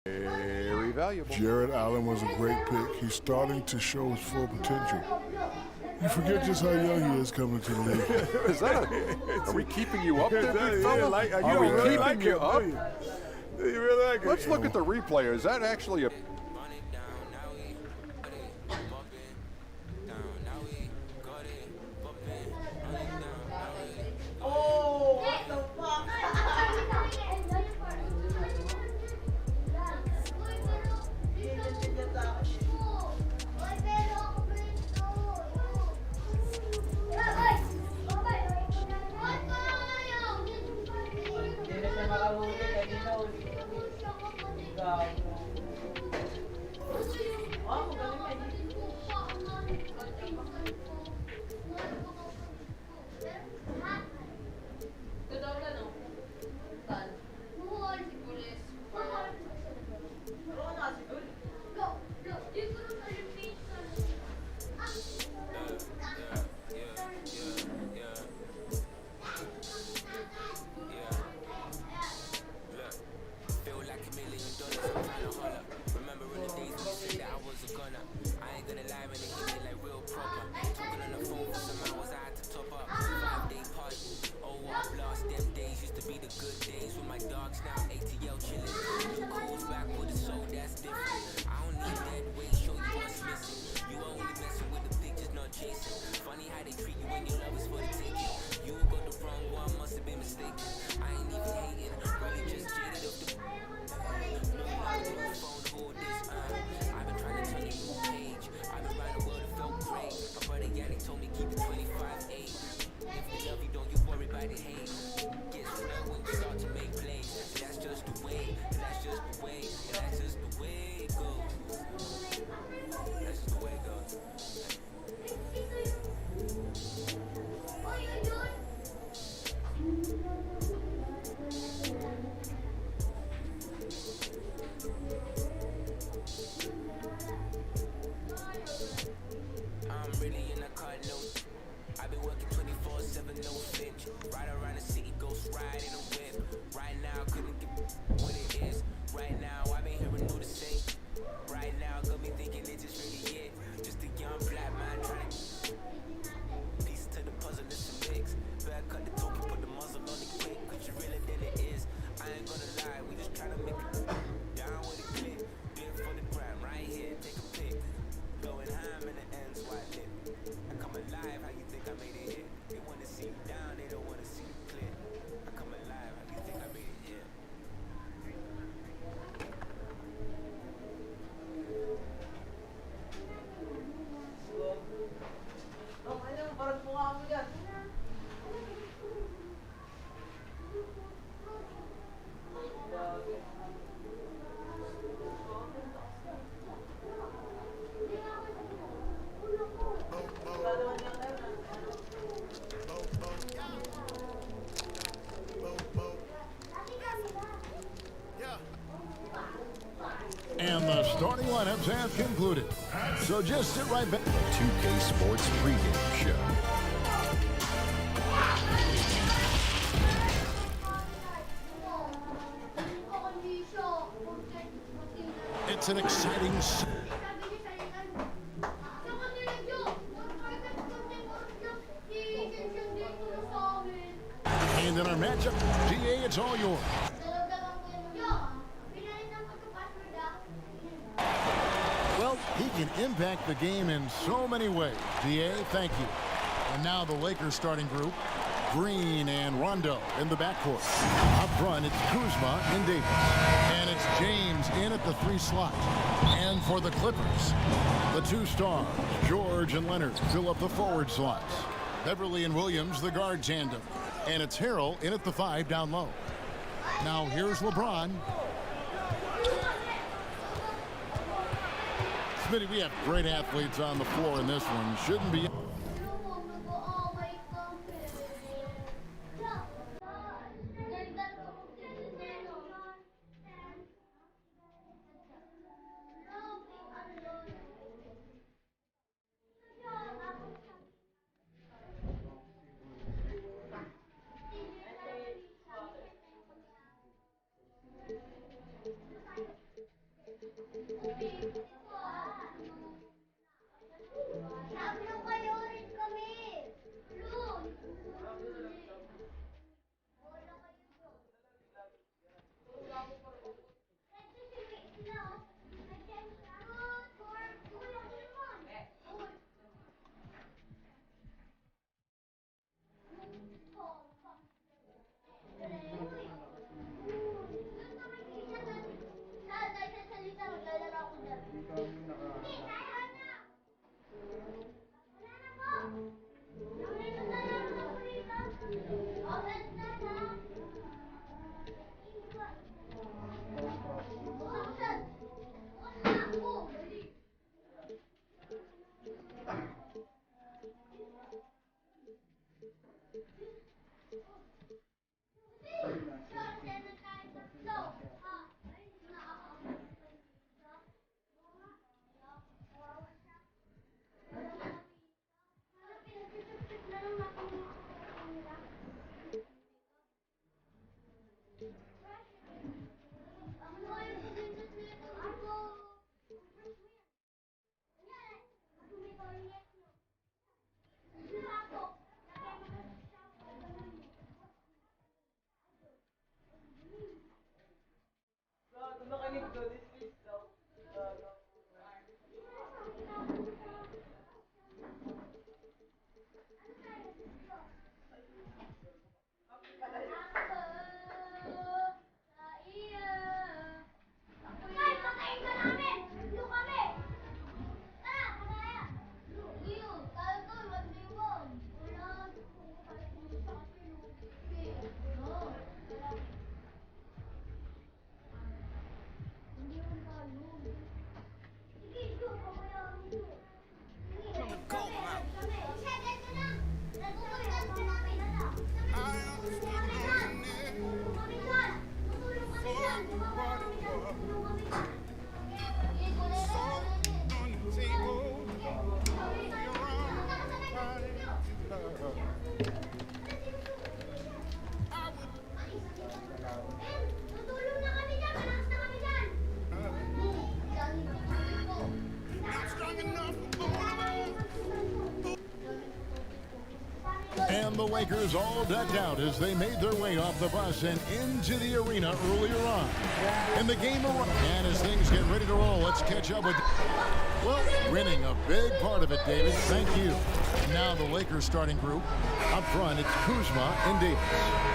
Very valuable. Jared Allen was a great pick. He's starting to show his full potential. You forget just how young he is coming to the league. Is that are we keeping you up there, big fella? Are we really keeping like you up? you? You really like it? Let's look at the replay. Is that actually a... And the starting lineups have concluded. So just sit right back. 2K Sports pregame show. It's an exciting... And in our matchup, DA, it's all yours. Well, he can impact the game in so many ways. DA, thank you. And now the Lakers starting group. Green and Rondo in the backcourt. Up front, it's Kuzma and Davis. And it's James in at the 3 slot. And for the Clippers, the 2 stars, George and Leonard, fill up the forward slots. Beverly and Williams, the guard tandem. And it's Harrell in at the 5 down low. Now here's LeBron. Smitty, we have great athletes on the floor in this one. Shouldn't be... And the Lakers all decked out as they made their way off the bus and into the arena earlier on. And the game and as things get ready to roll, let's catch up with, well, winning a big part of it, David. Thank you. Now the Lakers starting group. Up front, it's Kuzma and Davis.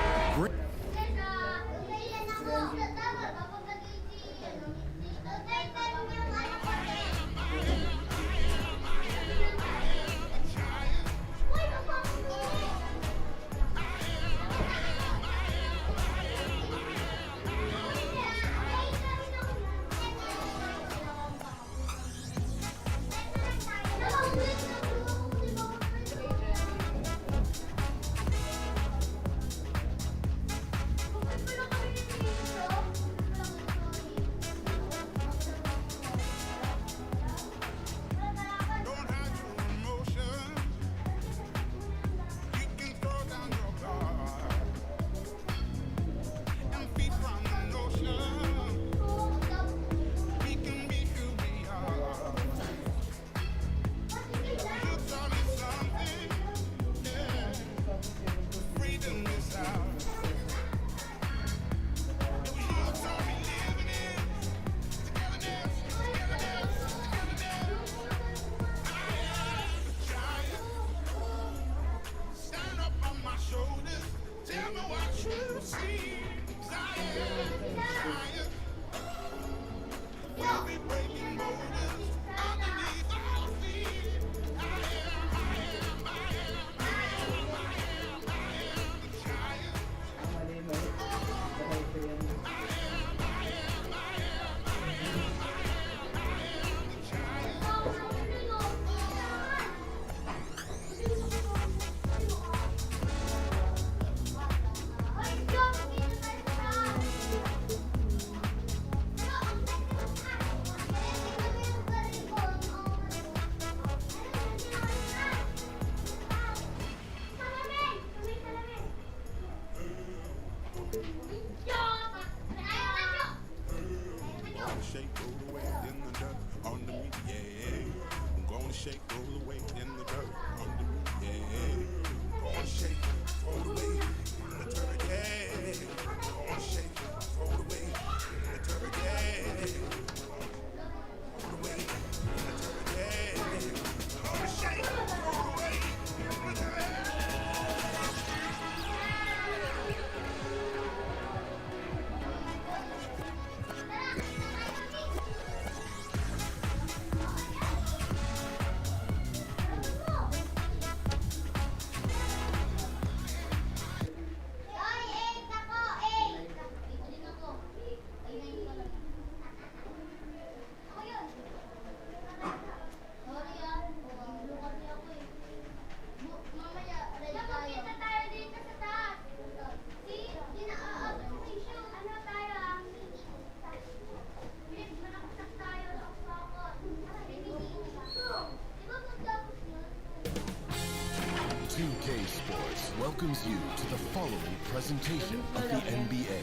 welcomes you to the following presentation of the NBA.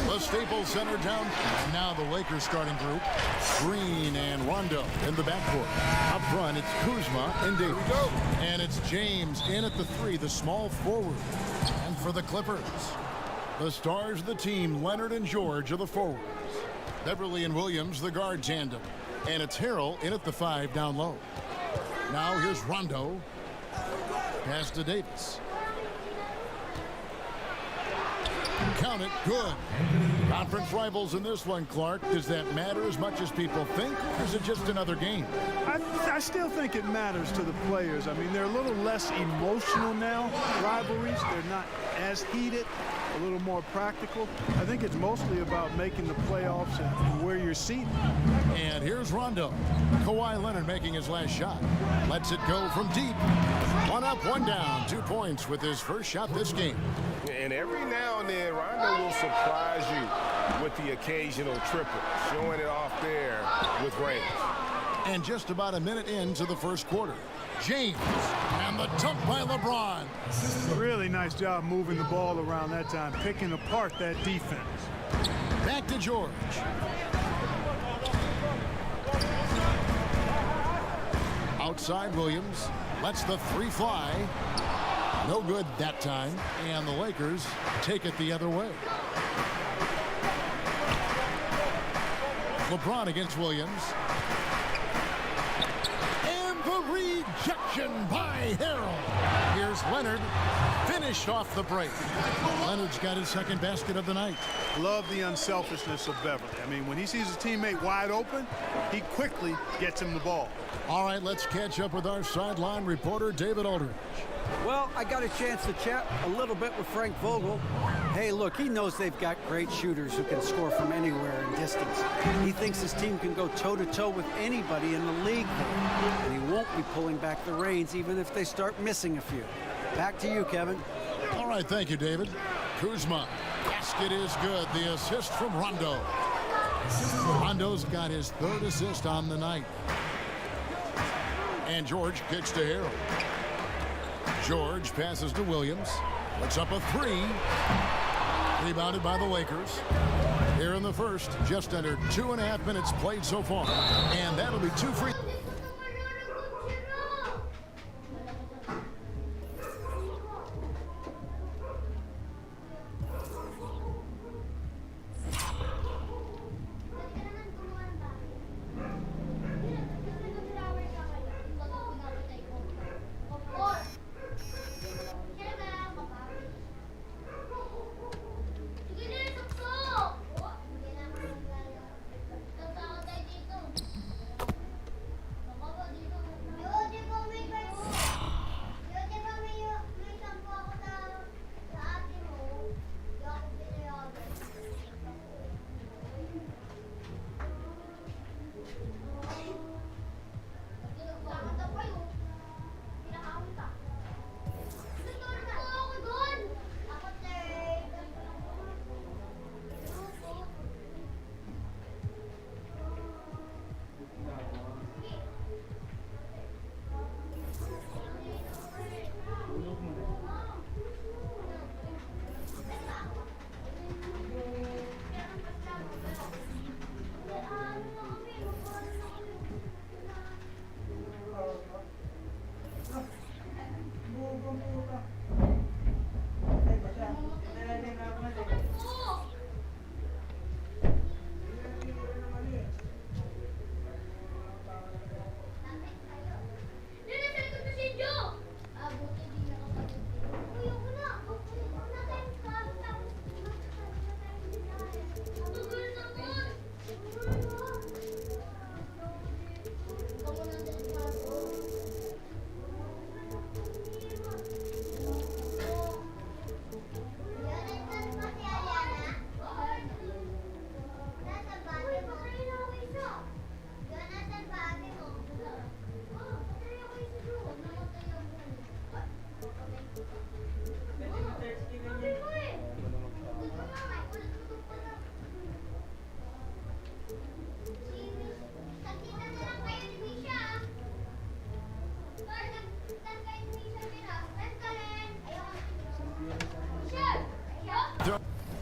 The Staples Center down. And now the Lakers starting group. Green and Rondo in the backcourt. Up front, it's Kuzma and Davis. And it's James in at the three, the small forward. And for the Clippers, the stars of the team, Leonard and George, are the forwards. Beverly and Williams, the guard tandem. And it's Harrell in at the five down low. Now here's Rondo. Pass to Davis. Count it. Good. Conference rivals in this one, Clark. Does that matter as much as people think, or is it just another game? I still think it matters to the players. I mean, they're a little less emotional now, rivalries. They're not as heated, a little more practical. I think it's mostly about making the playoffs and where you're seated. And here's Rondo. Kawhi Leonard making his last shot. Lets it go from deep. One up, one down. 2 points with his first shot this game. And every now and then, Rondo will surprise you with the occasional triple, showing it off there with range. And just about a minute into the first quarter. James, and the dunk by LeBron. Really nice job moving the ball around that time, picking apart that defense. Back to George. Outside Williams. Lets the three fly. No good that time. And the Lakers take it the other way. LeBron against Williams. And the rejection by Harrell. Here's Leonard. Finished off the break. Leonard's got his second basket of the night. Love the unselfishness of Beverly. I mean, when he sees his teammate wide open, he quickly gets him the ball. All right, let's catch up with our sideline reporter, David Aldridge. Well, I got a chance to chat a little bit with Frank Vogel. Hey, look, he knows they've got great shooters who can score from anywhere in distance. He thinks his team can go toe-to-toe with anybody in the league, and he won't be pulling back the reins even if they start missing a few. Back to you, Kevin. All right, thank you, David. Kuzma. Basket is good. The assist from Rondo. Rondo's got his third assist on the night. And George kicks to Harrell. George passes to Williams. Puts up a three. Rebounded by the Lakers. Here in the first, just under 2.5 minutes played so far. And that'll be 2 free.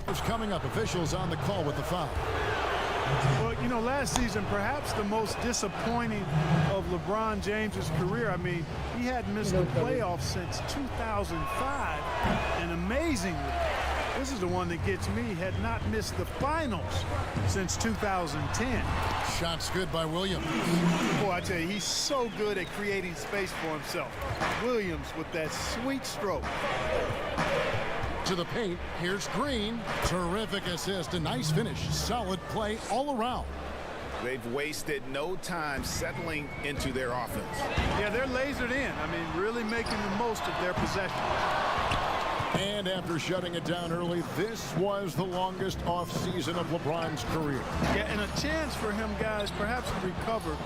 It's coming up. Officials on the call with the foul. Well, you know, last season, perhaps the most disappointing of LeBron James's career. I mean, he hadn't missed the playoffs since 2005. And amazingly, this is the one that gets me, had not missed the finals since 2010. Shots good by Williams. Boy, I tell you, he's so good at creating space for himself. Williams with that sweet stroke. To the paint, here's Green. Terrific assist, a nice finish. Solid play all around. They've wasted no time settling into their offense. Yeah, they're lasered in. I mean, really making the most of their possession. And after shutting it down early, this was the longest offseason of LeBron's career. Yeah, and a chance for him, guys, perhaps to recover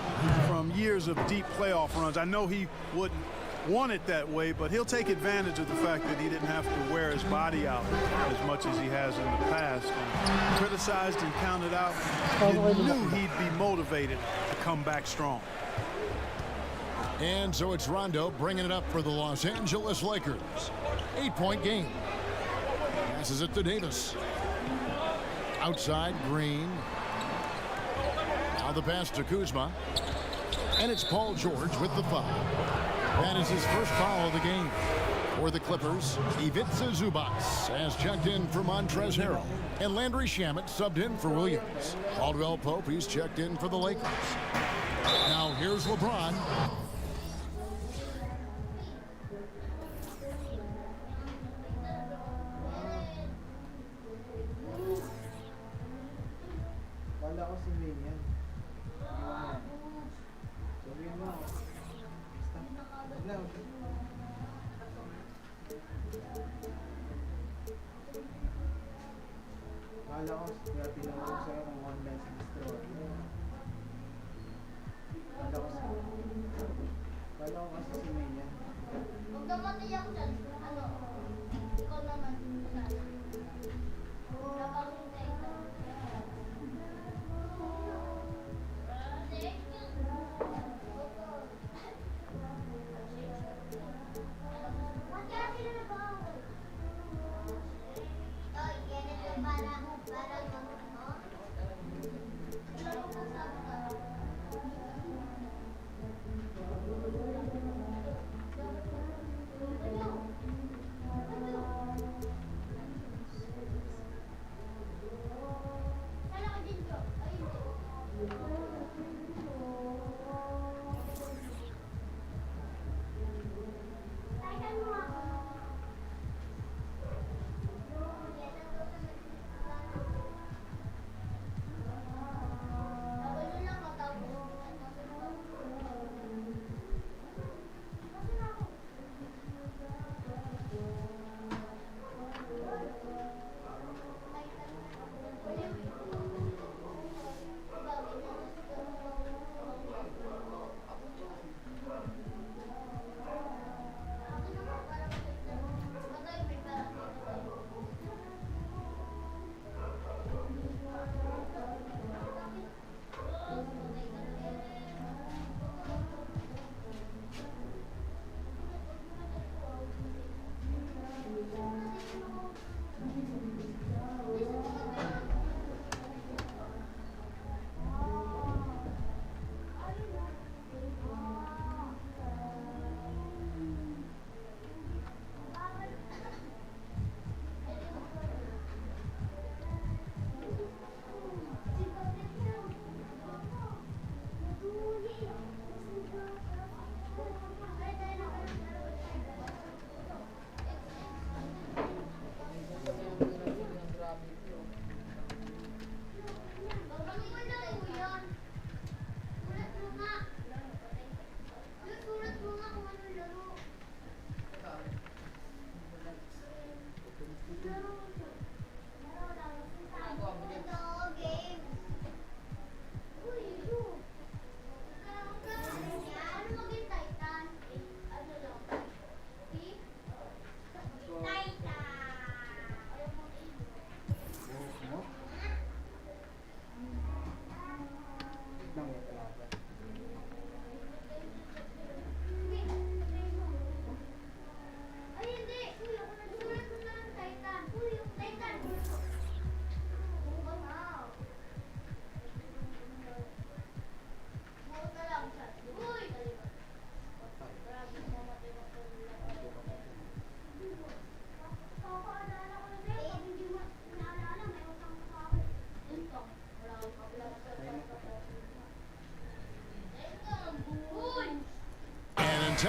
from years of deep playoff runs. I know he wouldn't want it that way, but he'll take advantage of the fact that he didn't have to wear his body out as much as he has in the past. And criticized and counted out, you knew he'd be motivated to come back strong. And so it's Rondo bringing it up for the Los Angeles Lakers. 8-point game. Passes it to Davis. Outside, Green. Now the pass to Kuzma. And it's Paul George with the foul. That is his first foul of the game. For the Clippers, Ivica Zubac has checked in for Montrezl Harrell. And Landry Shamet subbed in for Williams. Caldwell Pope, he's checked in for the Lakers. Now here's LeBron.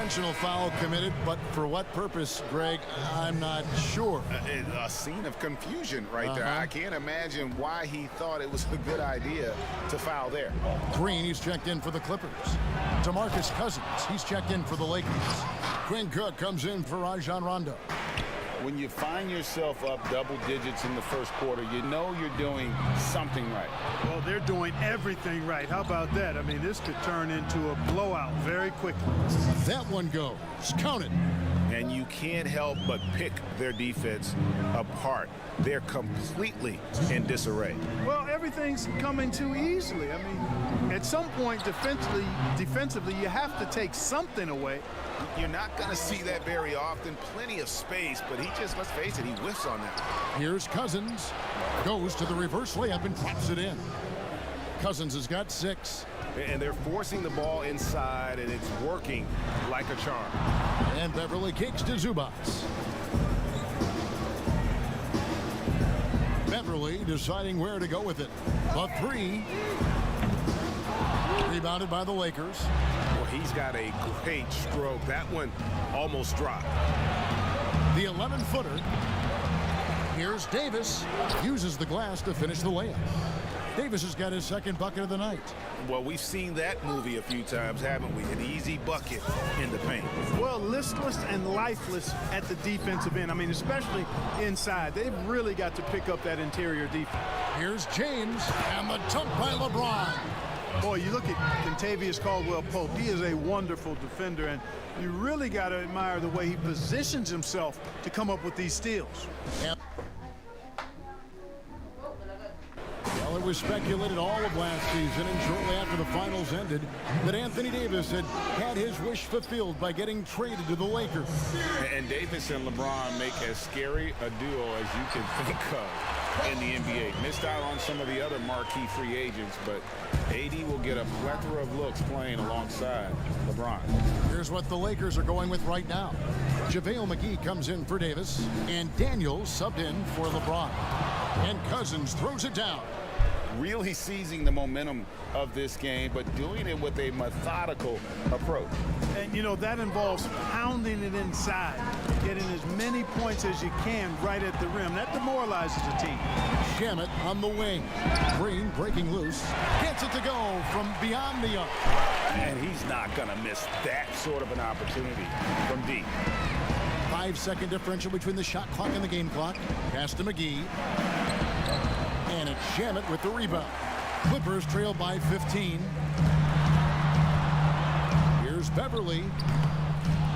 Intentional foul committed, but for what purpose, Greg? I'm not sure. A scene of confusion right there. I can't imagine why he thought it was a good idea to foul there. Green, he's checked in for the Clippers. DeMarcus Cousins, he's checked in for the Lakers. Quinn Cook comes in for Rajon Rondo. When you find yourself up double digits in the first quarter, you know you're doing something right. Well, they're doing everything right. How about that? I mean, this could turn into a blowout very quickly. That one goes. Count it. And you can't help but pick their defense apart. They're completely in disarray. Well, everything's coming too easily. I mean, at some point defensively, you have to take something away. You're not going to see that very often. Plenty of space, but he just, let's face it, he whiffs on that. Here's Cousins. Goes to the reverse layup and drops it in. Cousins has got 6. And they're forcing the ball inside, and it's working like a charm. And Beverly kicks to Zubac. Beverly deciding where to go with it. A 3. Rebounded by the Lakers. Well, he's got a great stroke. That one almost dropped. The 11-footer. Here's Davis. Uses the glass to finish the layup. Davis has got his second bucket of the night. Well, we've seen that movie a few times, haven't we? An easy bucket in the paint. Well, listless and lifeless at the defensive end. I mean, especially inside. They've really got to pick up that interior defense. Here's James, and the dunk by LeBron. Boy, you look at Kentavious Caldwell-Pope. He is a wonderful defender, and you really got to admire the way he positions himself to come up with these steals. Well, it was speculated all of last season and shortly after the finals ended that Anthony Davis had his wish fulfilled by getting traded to the Lakers. And Davis and LeBron make as scary a duo as you can think of in the NBA. Missed out on some of the other marquee free agents, but AD will get a plethora of looks playing alongside LeBron. Here's what the Lakers are going with right now. JaVale McGee comes in for Davis, and Daniels subbed in for LeBron. And Cousins throws it down. Really seizing the momentum of this game, but doing it with a methodical approach. And, you know, that involves pounding it inside, getting as many points as you can right at the rim. That demoralizes a team. Shamet on the wing. Green breaking loose. Gets it to go from beyond the arc. And he's not going to miss that sort of an opportunity from deep. 5-second differential between the shot clock and the game clock. Pass to McGee. And it's Shamet with the rebound. Clippers trail by 15. Here's Beverly.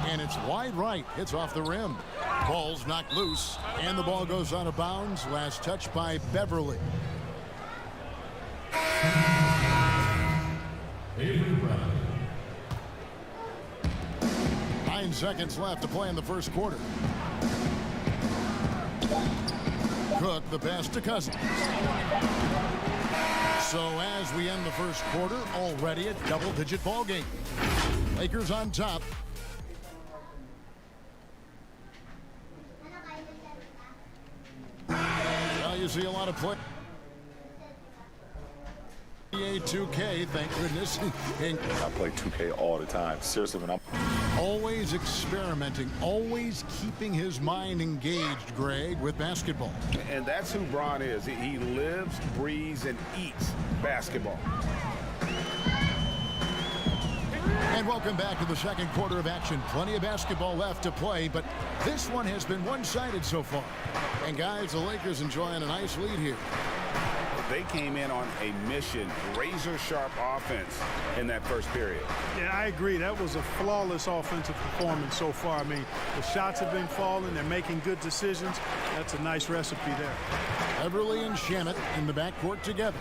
And it's wide right. Hits off the rim. Ball's knocked loose. And the ball goes out of bounds. Last touch by Beverly. 9 seconds left to play in the first quarter. Cook the pass to Cousins. So as we end the first quarter, already a double-digit ball game. Lakers on top. Well, you see a lot of play. NBA 2K, thank goodness. I play 2K all the time. Seriously, when I'm always experimenting, always keeping his mind engaged, Greg, with basketball. And that's who Bron is. He lives, breathes, and eats basketball. And welcome back to the second quarter of action. Plenty of basketball left to play, but this one has been one-sided so far. And guys, the Lakers enjoying a nice lead here. They came in on a mission, razor-sharp offense in that first period. Yeah, I agree. That was a flawless offensive performance so far. I mean, the shots have been falling. They're making good decisions. That's a nice recipe there. Beverly and Shamet in the backcourt together.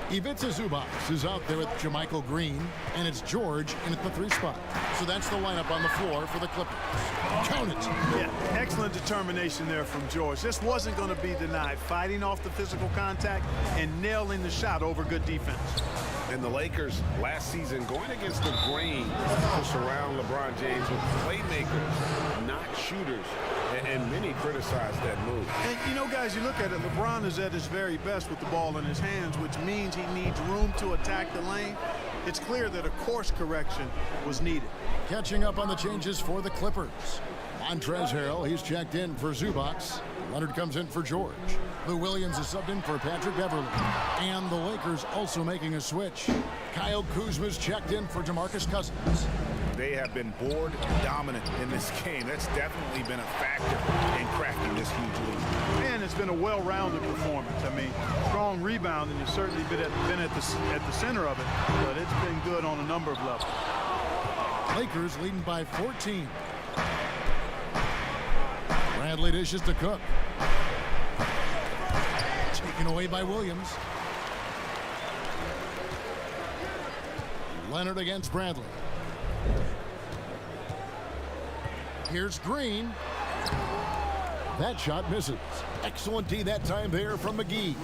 Ivica Zubac is out there with JaMychal Green, and it's George in at the 3 spot. So that's the lineup on the floor for the Clippers. Count it. Yeah, excellent determination there from George. This wasn't going to be denied. Fighting off the physical contact and nailing the shot over good defense. And the Lakers last season going against the grain to surround LeBron James with playmakers, not shooters. And many criticized that move. And, you know, guys, you look at it, LeBron is at his very best with the ball in his hands, which means he needs room to attack the lane. It's clear that a course correction was needed. Catching up on the changes for the Clippers. Montrezl Harrell, he's checked in for Zubac. Leonard comes in for George. Lou Williams is subbed in for Patrick Beverly. And the Lakers also making a switch. Kyle Kuzma's checked in for DeMarcus Cousins. They have been board dominant in this game. That's definitely been a factor in cracking this huge lead. And it's been a well-rounded performance. I mean, strong rebound, and you've certainly been at the center of it, but it's been good on a number of levels. Lakers leading by 14. Bradley dishes to Cook. Taken away by Williams. Leonard against Bradley. Here's Green. That shot misses. Excellent D that time there from McGee.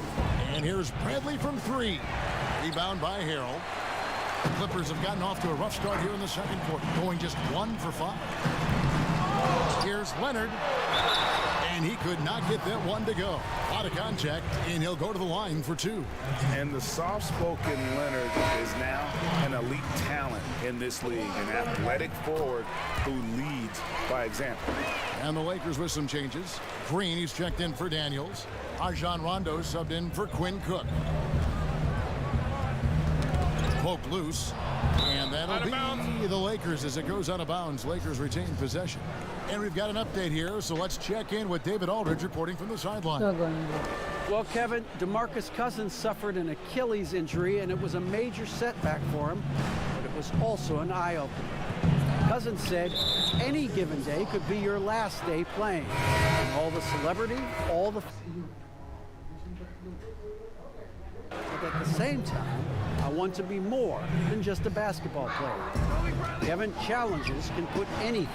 And here's Bradley from 3. Rebound by Harrell. The Clippers have gotten off to a rough start here in the second quarter, going just 1 for 5. Here's Leonard. And he could not get that one to go. A lot of contact, and he'll go to the line for 2. And the soft-spoken Leonard is now an elite talent in this league, an athletic forward who leads by example. And the Lakers with some changes. Green, he's checked in for Daniels. Rajon Rondo subbed in for Quinn Cook. Poked loose. And that'll be the Lakers as it goes out of bounds. Lakers retain possession. And we've got an update here, so let's check in with David Aldridge reporting from the sideline. Well, Kevin, DeMarcus Cousins suffered an Achilles injury, and it was a major setback for him, but it was also an eye-opener. Cousins said any given day could be your last day playing. And all the celebrity, all the... But at the same time, I want to be more than just a basketball player. Kevin, challenges can put anything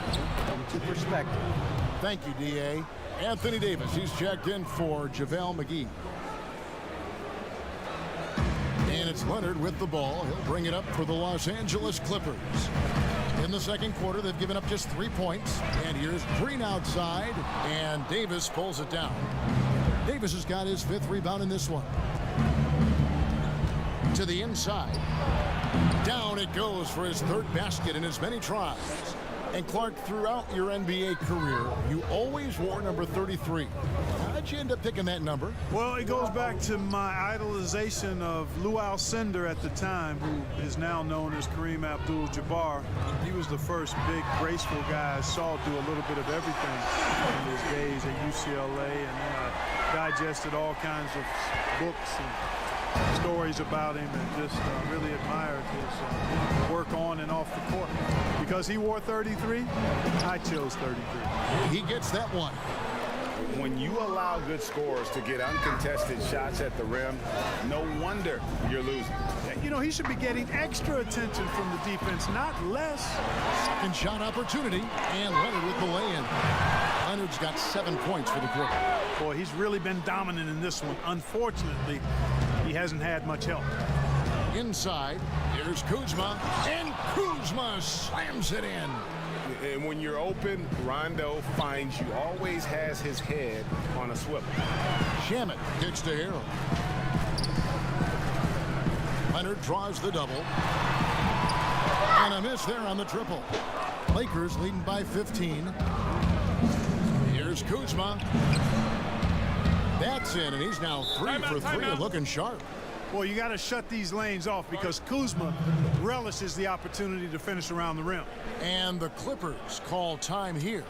into perspective. Thank you, D.A. Anthony Davis, he's checked in for JaVale McGee. And it's Leonard with the ball. He'll bring it up for the Los Angeles Clippers. In the second quarter, they've given up just 3 points. And here's Green outside, and Davis pulls it down. Davis has got his 5th rebound in this one. To the inside. Down it goes for his 3rd basket in as many tries. And Clark, throughout your NBA career, you always wore number 33. How'd you end up picking that number? Well, it goes back to my idolization of Lou Alcindor at the time, who is now known as Kareem Abdul-Jabbar. He was the first big, graceful guy I saw do a little bit of everything in his days at UCLA, and then I digested all kinds of books and stories about him, and just really admired his work on and off the court. Because he wore 33, I chose 33. He gets that one. When you allow good scorers to get uncontested shots at the rim, no wonder you're losing. You know, he should be getting extra attention from the defense, not less. Second shot opportunity, and Leonard with the lay-in. Leonard's got 7 points for the quarter. Boy, he's really been dominant in this one. Unfortunately, he hasn't had much help. Inside, here's Kuzma, and Kuzma slams it in. And when you're open, Rondo finds you, always has his head on a swivel. Shamet kicks to Harrell. Leonard draws the double. And a miss there on the triple. Lakers leading by 15. Here's Kuzma. That's in, and he's now 3 for 3 and looking sharp. Well, you got to shut these lanes off because Kuzma relishes the opportunity to finish around the rim. And the Clippers call time here.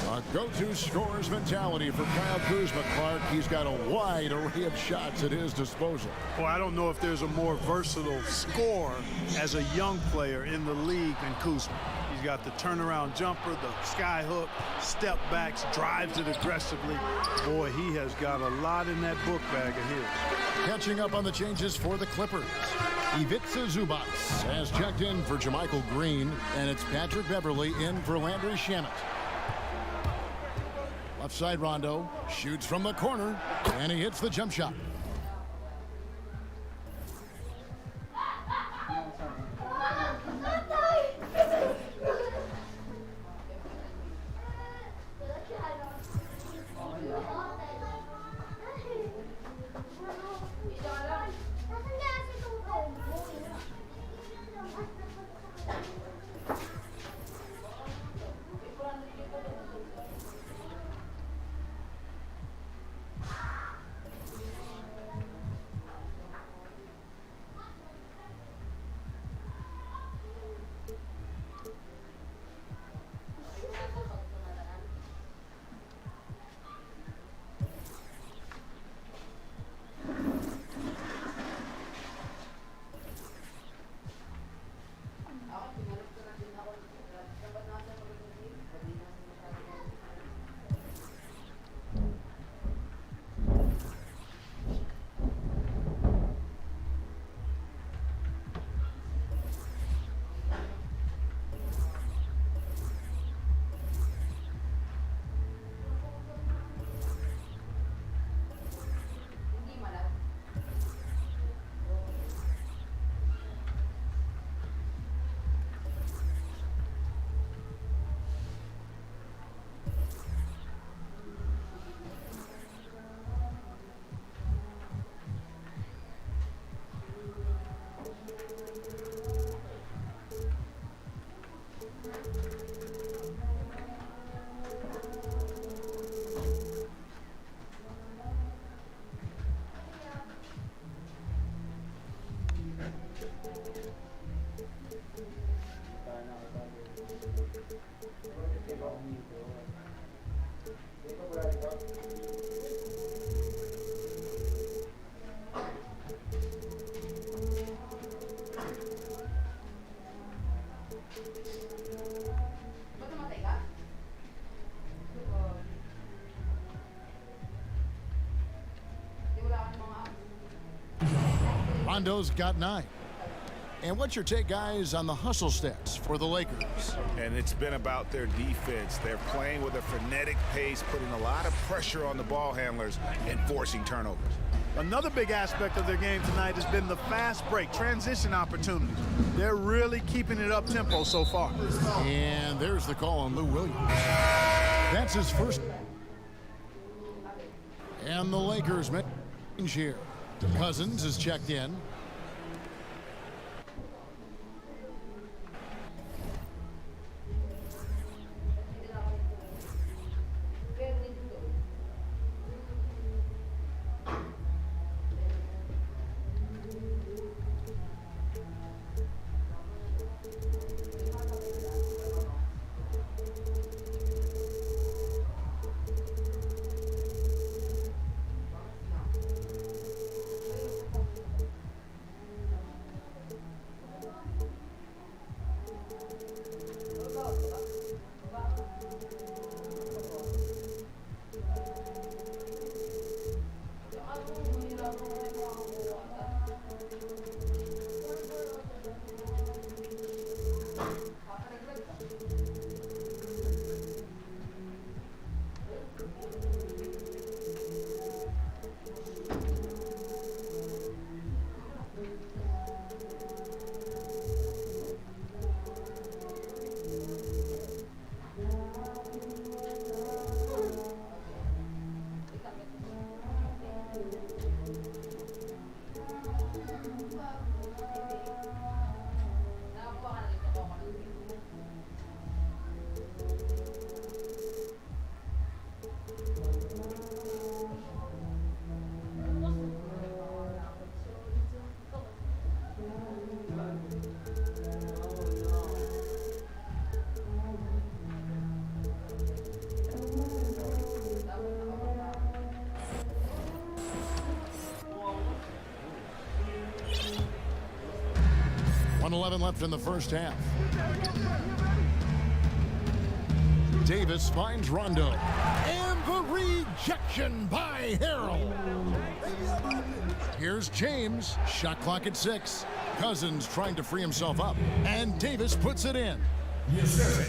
A go-to scorer's mentality for Kyle Kuzma. Clark, he's got a wide array of shots at his disposal. Well, I don't know if there's a more versatile scorer as a young player in the league than Kuzma. He's got the turnaround jumper, the sky hook, step backs, drives it aggressively. Boy, he has got a lot in that book bag of his. Catching up on the changes for the Clippers. Ivica Zubac has checked in for JaMychal Green, and it's Patrick Beverly in for Landry Shamet. Left side Rondo shoots from the corner, and he hits the jump shot. Rondo's got 9. And what's your take, guys, on the hustle stats for the Lakers? And it's been about their defense. They're playing with a frenetic pace, putting a lot of pressure on the ball handlers and forcing turnovers. Another big aspect of their game tonight has been the fast break, transition opportunities. They're really keeping it up tempo so far. And there's the call on Lou Williams. That's his first. And the Lakers change here. Cousins is checked in. Left in the first half. Davis finds Rondo. And the rejection by Harrell. Here's James. Shot clock at 6. Cousins trying to free himself up. And Davis puts it in.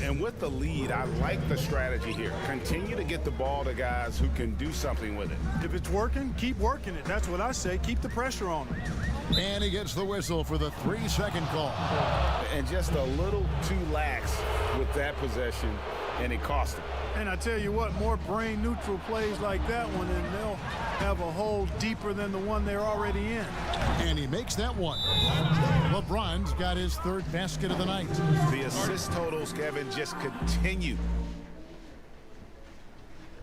And with the lead, I like the strategy here. Continue to get the ball to guys who can do something with it. If it's working, keep working it. That's what I say. Keep the pressure on them. And he gets the whistle for the 3-second call. And just a little too lax with that possession, and it cost him. And I tell you what, more brain-neutral plays like that one, and they'll have a hole deeper than the one they're already in. And he makes that one. LeBron's got his 3rd basket of the night. The assist totals, Kevin, just continue.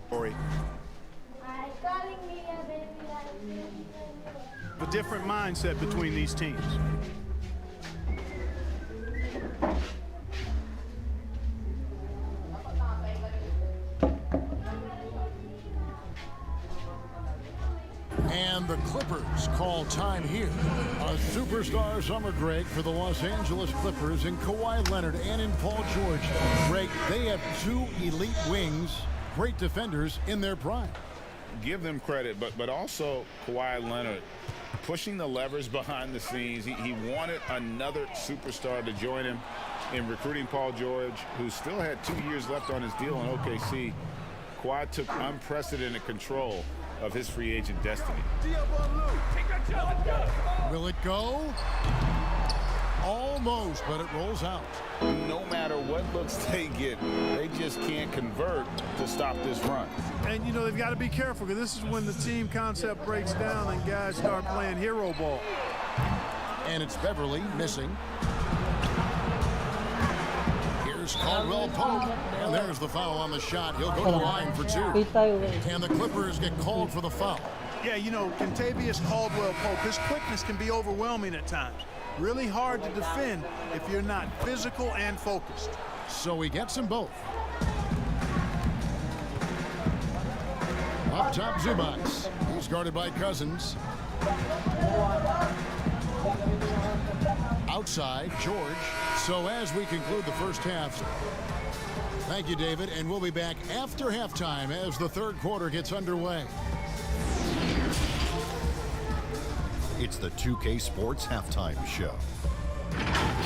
Corey. A different mindset between these teams. And the Clippers call time here. A superstar summer, Greg, for the Los Angeles Clippers in Kawhi Leonard and in Paul George. Greg, they have 2 elite wings, great defenders in their prime. Give them credit, but also Kawhi Leonard pushing the levers behind the scenes. He wanted another superstar to join him in recruiting Paul George, who still had 2 years left on his deal in OKC. Kawhi took unprecedented control of his free agent destiny. Will it go? Almost, but it rolls out. No matter what looks they get, they just can't convert to stop this run. And, you know, they've got to be careful, because this is when the team concept breaks down and guys start playing hero ball. And it's Beverly missing. Here's Caldwell Pope. And there's the foul on the shot. He'll go to the line for 2. And the Clippers get called for the foul. Yeah, you know, Kentavious Caldwell-Pope, his quickness can be overwhelming at times. Really hard to defend if you're not physical and focused. So he gets them both. Up top, Zubac. He's guarded by Cousins. Outside, George. So as we conclude the first half, thank you, David, and we'll be back after halftime as the third quarter gets underway. It's the 2K Sports Halftime Show.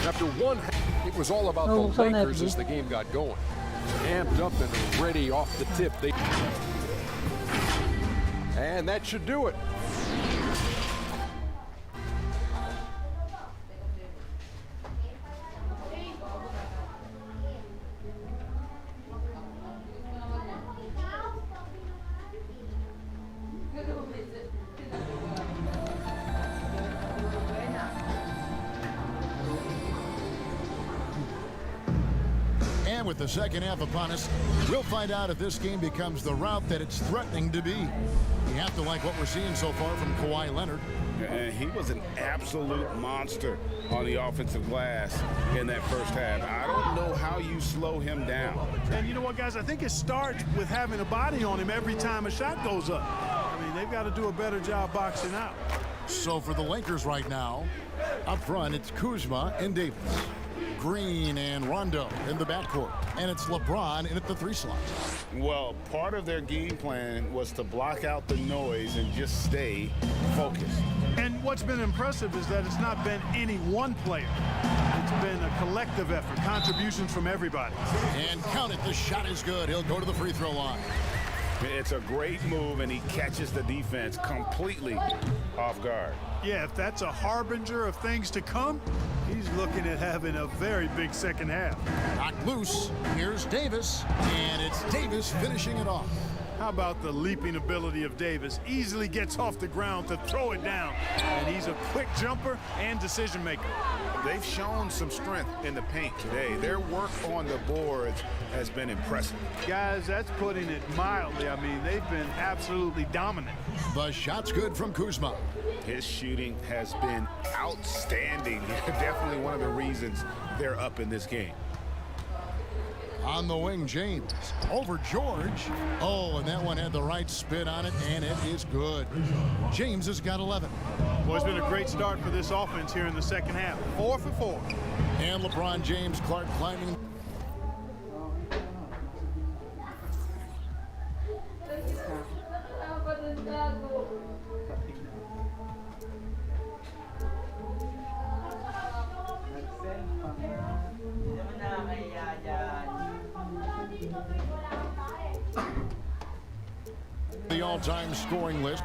After one, it was all about Oh, the so Lakers happy. as the game got going. Amped up and ready off the tip. And that should do it. And with the second half upon us, we'll find out if this game becomes the route that it's threatening to be. You have to like what we're seeing so far from Kawhi Leonard. And he was an absolute monster on the offensive glass in that first half. I don't know how you slow him down. And you know what, guys? I think it starts with having a body on him every time a shot goes up. I mean, they've got to do a better job boxing out. So for the Lakers right now, up front, it's Kuzma and Davis. Green and Rondo in the backcourt. And it's LeBron in at the 3 slot. Well, part of their game plan was to block out the noise and just stay focused. And what's been impressive is that it's not been any one player. It's been a collective effort, contributions from everybody. And count it, the shot is good. He'll go to the free throw line. It's a great move, and he catches the defense completely off guard. Yeah, if that's a harbinger of things to come, he's looking at having a very big second half. Knocked loose. Here's Davis, and it's Davis finishing it off. How about the leaping ability of Davis? Easily gets off the ground to throw it down. And he's a quick jumper and decision maker. They've shown some strength in the paint today. Their work on the boards has been impressive. Guys, that's putting it mildly. I mean, they've been absolutely dominant. The shot's good from Kuzma. His shooting has been outstanding. Definitely one of the reasons they're up in this game. On the wing, James. Over George. Oh, and that one had the right spin on it, and it is good. James has got 11. Well, it's been a great start for this offense here in the second half. 4 for 4. And LeBron James, Clark climbing. The all-time scoring list.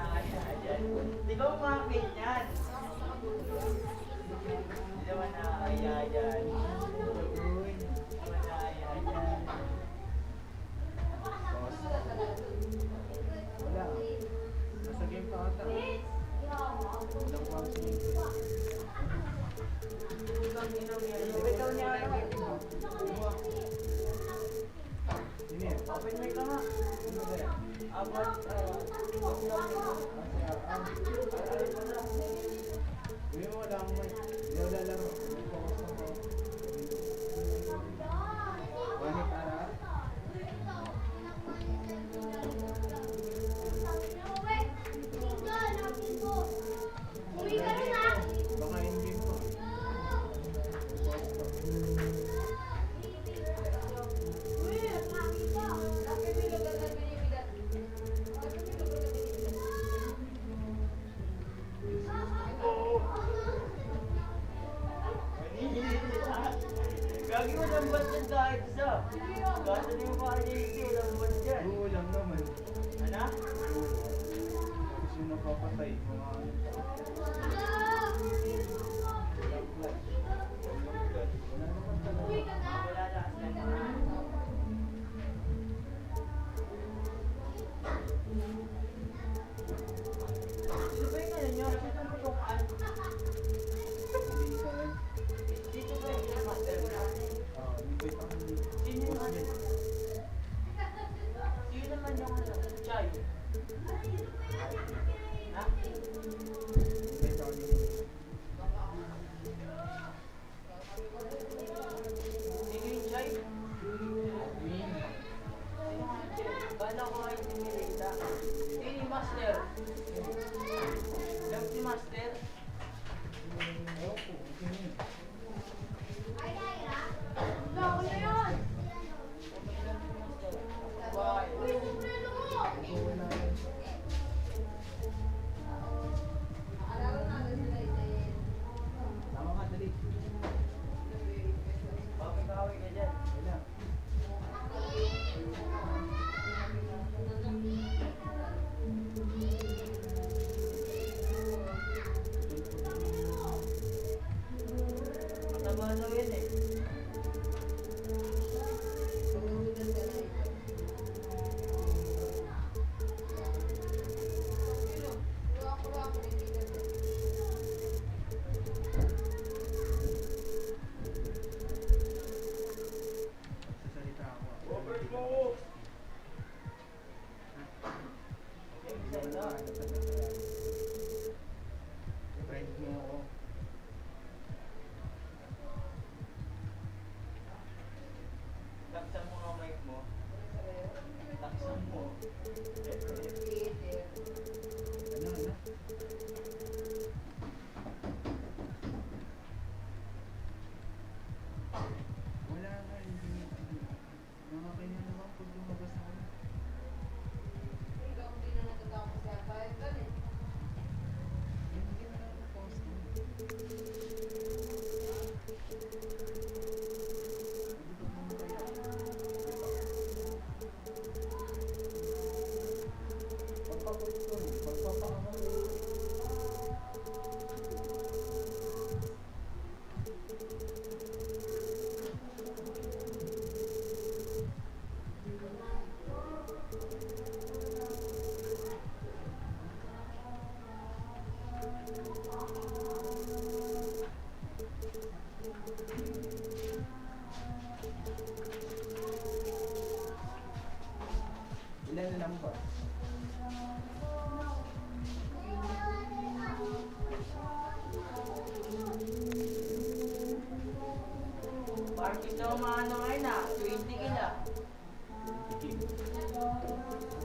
Market na umaano ngayon na, 20 kila.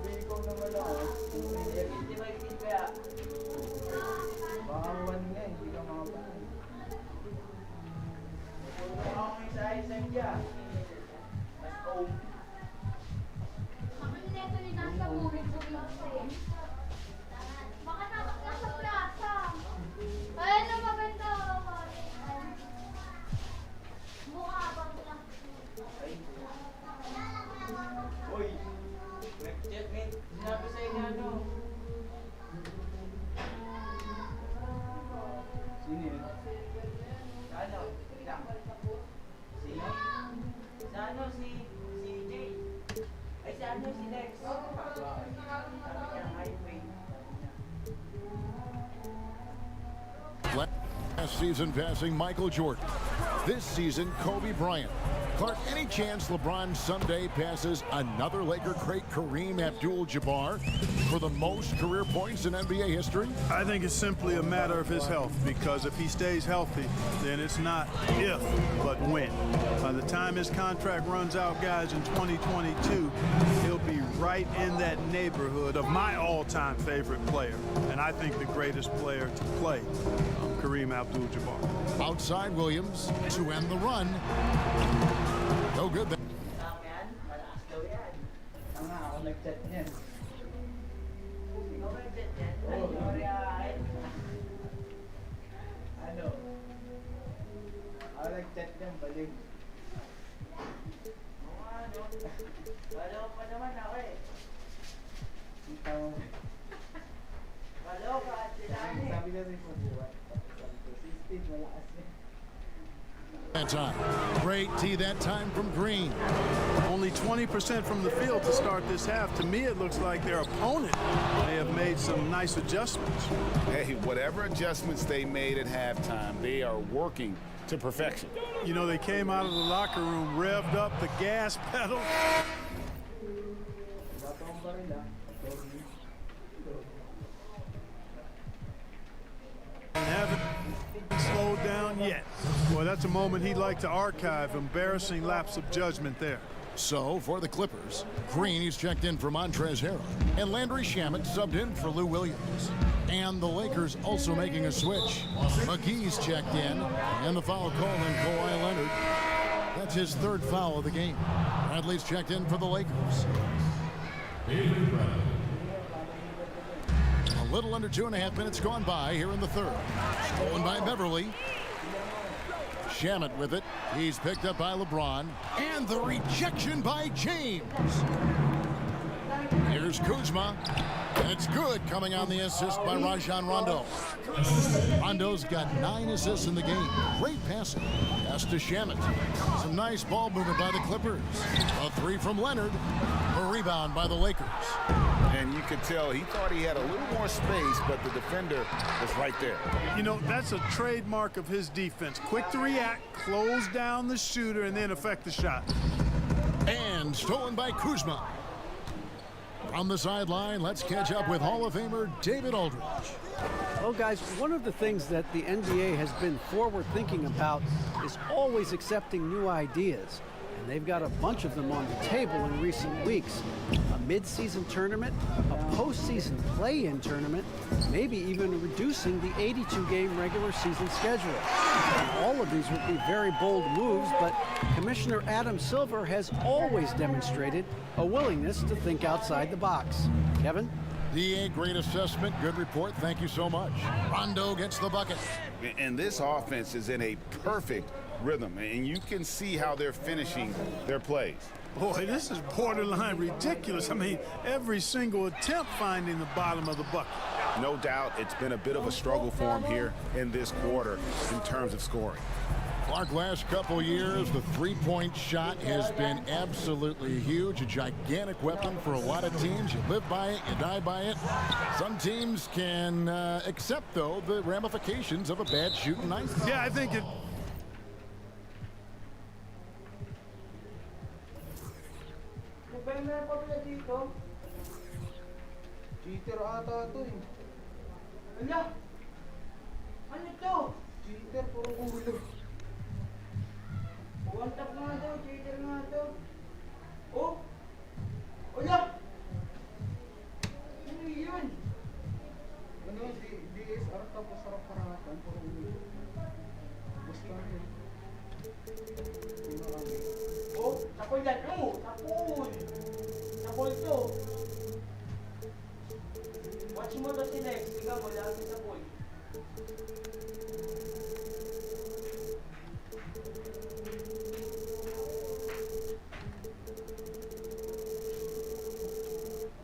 Bili ko naman ako, 20 ba yung kaya? Baka 1 nga, hindi ka makapain. Kung ako may isa-isa dyan, mas home. Sabi nito yung nasa buhay ko lang sa'yo. Baka napak ka sa plaza. Ay, na maganda. Mukha bang lang. Uy, nag-chat sinabi sa'yo na ano. Sino yun? Sa ano? Lang. Sino? Sa ano? Si Jay. Ay, sa ano? Si Lex. Sabi niya, highway. Last season passing Michael Jordan. This season, Kobe Bryant. Clark, any chance LeBron someday passes another Laker great Kareem Abdul-Jabbar for the most career points in NBA history? I think it's simply a matter of his health, because if he stays healthy, then it's not if, but when. By the time his contract runs out, guys, in 2022, he'll be right in that neighborhood of my all-time favorite player, and I think the greatest player to play, Kareem Abdul-Jabbar. Outside Williams to end the run. No good there. Yan, malakas daw yan. Tama, ako nag-chat niyan. Ikaw nag-chat niyan? Ano yan? Ano? Ako nag-chat niyan, balik. Oo nga, no? Wala pa naman ako eh. Kita mo. Wala ka at sila eh. Sabi na rin po buwan. Si Steve, malakas niya. That time. Great tee that time from Green. Only 20% from the field to start this half. To me, it looks like their opponent may have made some nice adjustments. Hey, whatever adjustments they made at halftime, they are working to perfection. You know, they came out of the locker room, revved up the gas pedal. And haven't slowed down yet. Boy, that's a moment he'd like to archive. Embarrassing lapse of judgment there. So, for the Clippers, Green, he's checked in for Montrezl Harrell, and Landry Shamet subbed in for Lou Williams. And the Lakers also making a switch. McGee's checked in, and the foul called on Kawhi Leonard. That's his third foul of the game. Bradley's checked in for the Lakers. A little under 2.5 minutes gone by here in the third. Stolen by Beverly. Shamet with it. He's picked up by LeBron. And the rejection by James. Here's Kuzma. It's good, coming on the assist by Rajon Rondo. Rondo's got 9 assists in the game. Great passing. Pass to Shamet. Some nice ball movement by the Clippers. A 3 from Leonard. A rebound by the Lakers. And you could tell he thought he had a little more space, but the defender was right there. You know, that's a trademark of his defense. Quick to react, close down the shooter, and then affect the shot. And stolen by Kuzma. From the sideline, let's catch up with Hall of Famer David Aldridge. Well, guys, one of the things that the NBA has been forward thinking about is always accepting new ideas. And they've got a bunch of them on the table in recent weeks. A mid-season tournament, a postseason play-in tournament, maybe even reducing the 82-game regular season schedule. And all of these would be very bold moves, but Commissioner Adam Silver has always demonstrated a willingness to think outside the box. Kevin? DA, great assessment, good report, thank you so much. Rondo gets the bucket. And this offense is in a perfect rhythm, and you can see how they're finishing their plays. Boy, this is borderline ridiculous. I mean, every single attempt finding the bottom of the bucket. No doubt it's been a bit of a struggle for him here in this quarter in terms of scoring. Clark, last couple years, the three-point shot has been absolutely huge, a gigantic weapon for a lot of teams. You live by it, you die by it. Some teams can accept, though, the ramifications of a bad shooting night. Yeah, I think it... Cheater ata ito eh. Ala! Ano to? Cheater, puro ulo. One tap nga daw, cheater nga to. Oh! Ala! Ano yun? Ano, DSR tapos sarap parangatan, puro ulo. Basta yun. Oh! Sapol yan! Oh! Sapol! Sapol to! Watch mo to si Lex. Ikaw mo, lagi sa pool.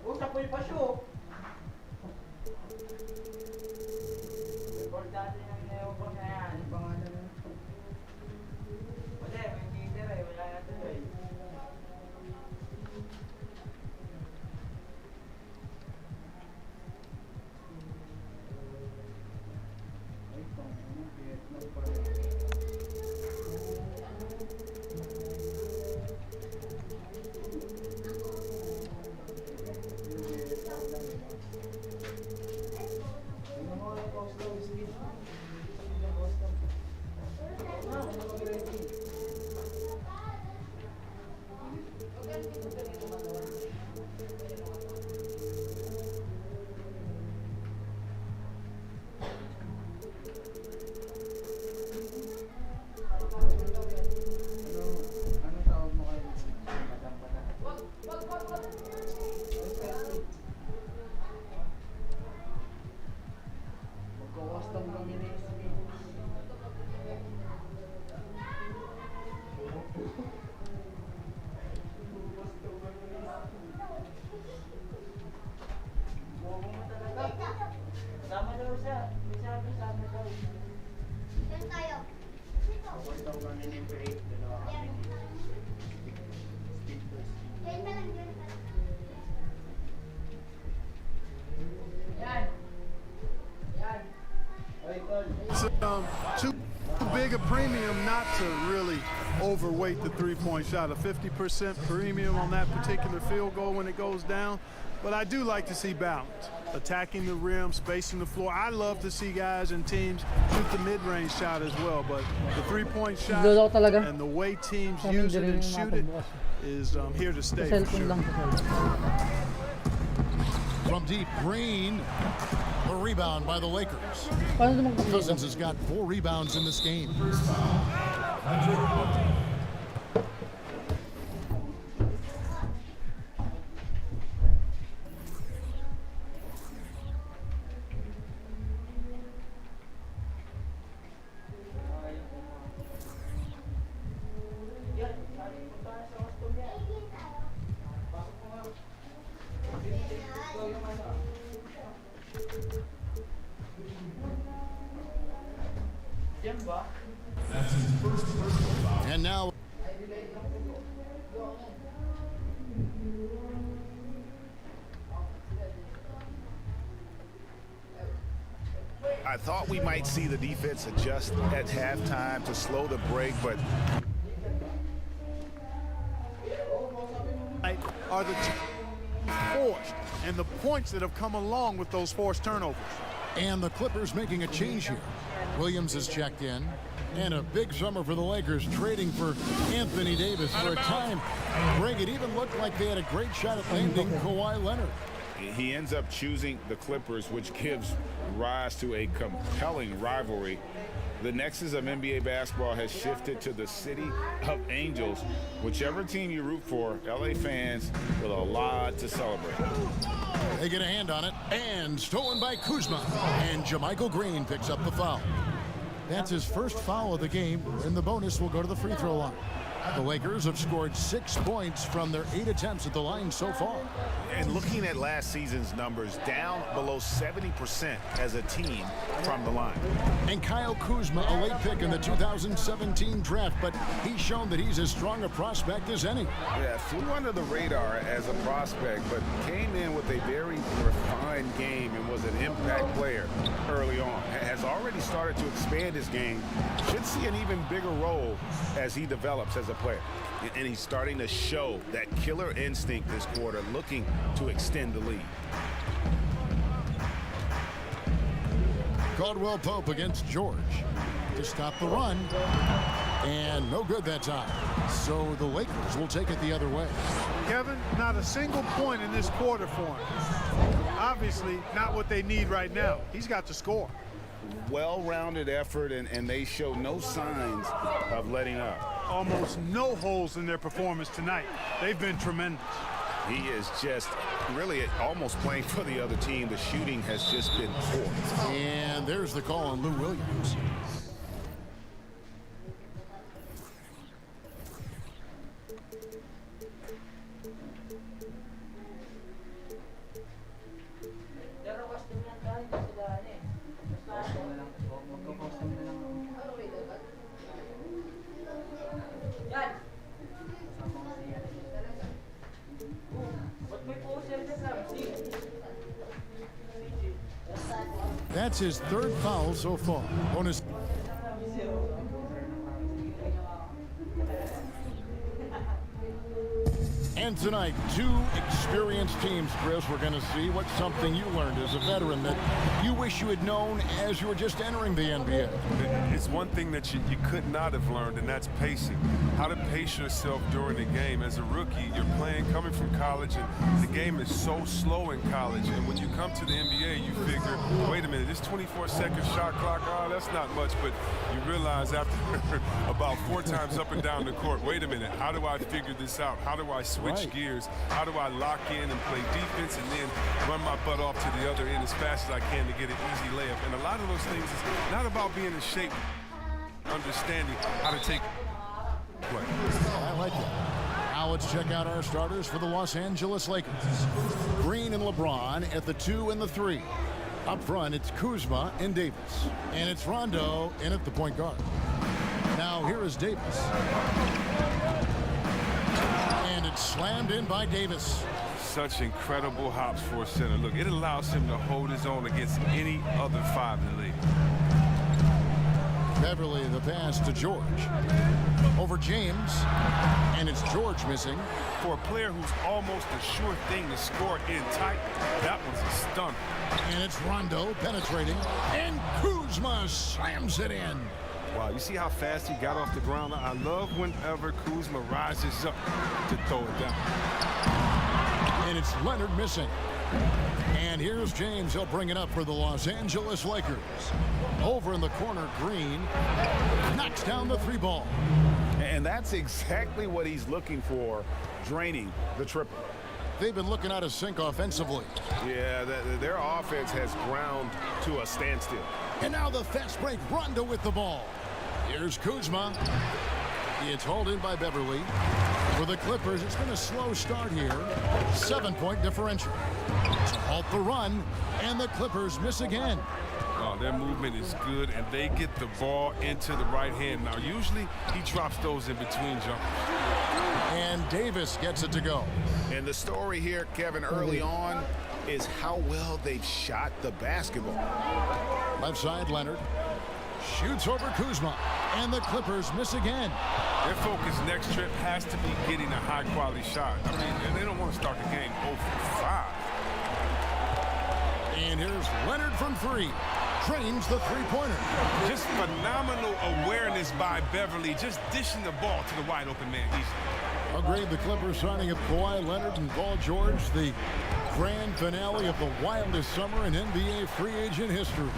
Oh, sa pool pa siya. Record dati ng neobo na yan. Ano pangalan na? Wala, may cheater eh. Wala na to eh. Too big a premium not to really overweight the three-point shot. A 50% premium on that particular field goal when it goes down. But I do like to see balance. Attacking the rim, spacing the floor. I love to see guys and teams shoot the mid-range shot as well. But the three-point shot and the way teams use it and shoot it is here to stay for sure. From deep, Green. A rebound by the Lakers. Cousins has got 4 rebounds in this game. And now I thought we might see the defense adjust at halftime to slow the break, but are the forced and the points that have come along with those forced turnovers. and the Clippers making a change here. Williams is checked in. And a big summer for the Lakers, trading for Anthony Davis for a time. Greg, it even looked like they had a great shot at landing Kawhi Leonard. He ends up choosing the Clippers, which gives rise to a compelling rivalry. The nexus of NBA basketball has shifted to the city of Angels. Whichever team you root for, LA fans with a lot to celebrate. They get a hand on it, and stolen by Kuzma. And JaMychal Green picks up the foul. That's his first foul of the game, and the bonus will go to the free throw line. The Lakers have scored 6 points from their 8 attempts at the line so far. And looking at last season's numbers, down below 70% as a team from the line. And Kyle Kuzma, a late pick in the 2017 draft, but he's shown that he's as strong a prospect as any. Yeah, flew under the radar as a prospect, but came in with a very refined game and was an impact player early on. Has already started to expand his game. Should see an even bigger role as he develops as a player. And he's starting to show that killer instinct this quarter, looking to extend the lead. Caldwell Pope against George to stop the run. And no good that time. So the Lakers will take it the other way. Kevin, not a single point in this quarter for him. Obviously, not what they need right now. He's got to score. Well-rounded effort, and they show no signs of letting up. Almost no holes in their performance tonight. They've been tremendous. He is just really almost playing for the other team. The shooting has just been poor. And there's the call on Lou Williams. That's his third foul so far. Bonus. And tonight, 2 experienced teams, Chris. We're going to see what's something you learned as a veteran that you wish you had known as you were just entering the NBA. It's one thing that you could not have learned, and that's pacing. How to pace yourself during the game. As a rookie, you're playing, coming from college, and the game is so slow in college. And when you come to the NBA, you figure, wait a minute, this 24-second shot clock, oh, that's not much. But you realize after about 4 times up and down the court, wait a minute, how do I figure this out? How do I switch gears? How do I lock in and play defense and then run my butt off to the other end as fast as I can to get an easy layup? And a lot of those things is not about being in shape, understanding how to take play. I like it. Now let's check out our starters for the Los Angeles Lakers. Green and LeBron at the 2 and the 3. Up front, it's Kuzma and Davis. And it's Rondo in at the point guard. Now here is Davis. And it's slammed in by Davis. Such incredible hops for a center. Look, it allows him to hold his own against any other 5 in the league. Beverly, the pass to George. Over James. And it's George missing. For a player who's almost a sure thing to score in tight, that was a stunner. And it's Rondo penetrating. And Kuzma slams it in. Wow, you see how fast he got off the ground? I love whenever Kuzma rises up to throw it down. And it's Leonard missing. And here's James. He'll bring it up for the Los Angeles Lakers. Over in the corner, Green knocks down the 3 ball. And that's exactly what he's looking for, draining the triple. They've been looking out of sync offensively. Yeah, their offense has ground to a standstill. And now the fast break, Rondo with the ball. Here's Kuzma. It's hauled in by Beverly. For the Clippers, it's been a slow start here. 7-point differential. To halt the run, and the Clippers miss again. Oh, Their movement is good, and they get the ball into the right hand. Now, usually he drops those in between jumpers. And Davis gets it to go. And the story here, Kevin, early on is how well they've shot the basketball. Left side, Leonard. Shoots over Kuzma. And the Clippers miss again. Their focus next trip has to be getting a high-quality shot. I mean, and they don't want to start the game 0 for 5. And here's Leonard from 3. Drains the three-pointer. Just phenomenal awareness by Beverly, just dishing the ball to the wide-open man easily. A grade the Clippers signing of Kawhi Leonard and Paul George, the grand finale of the wildest summer in NBA free agent history.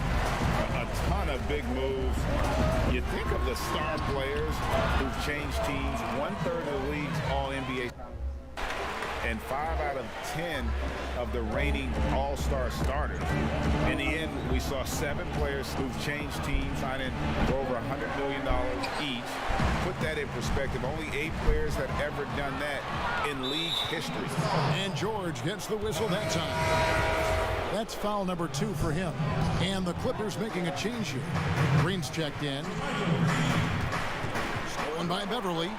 A ton of big moves. You think of the star players who've changed teams. 1/3 of the league's all-NBA. And 5 out of 10 of the reigning all-star starters. In the end, we saw 7 players who've changed teams, signing for over $100 million each. Put that in perspective, only 8 players have ever done that in league history. And George gets the whistle that time. That's foul number 2 for him. And the Clippers making a change here. Green's checked in. Stolen by Beverly.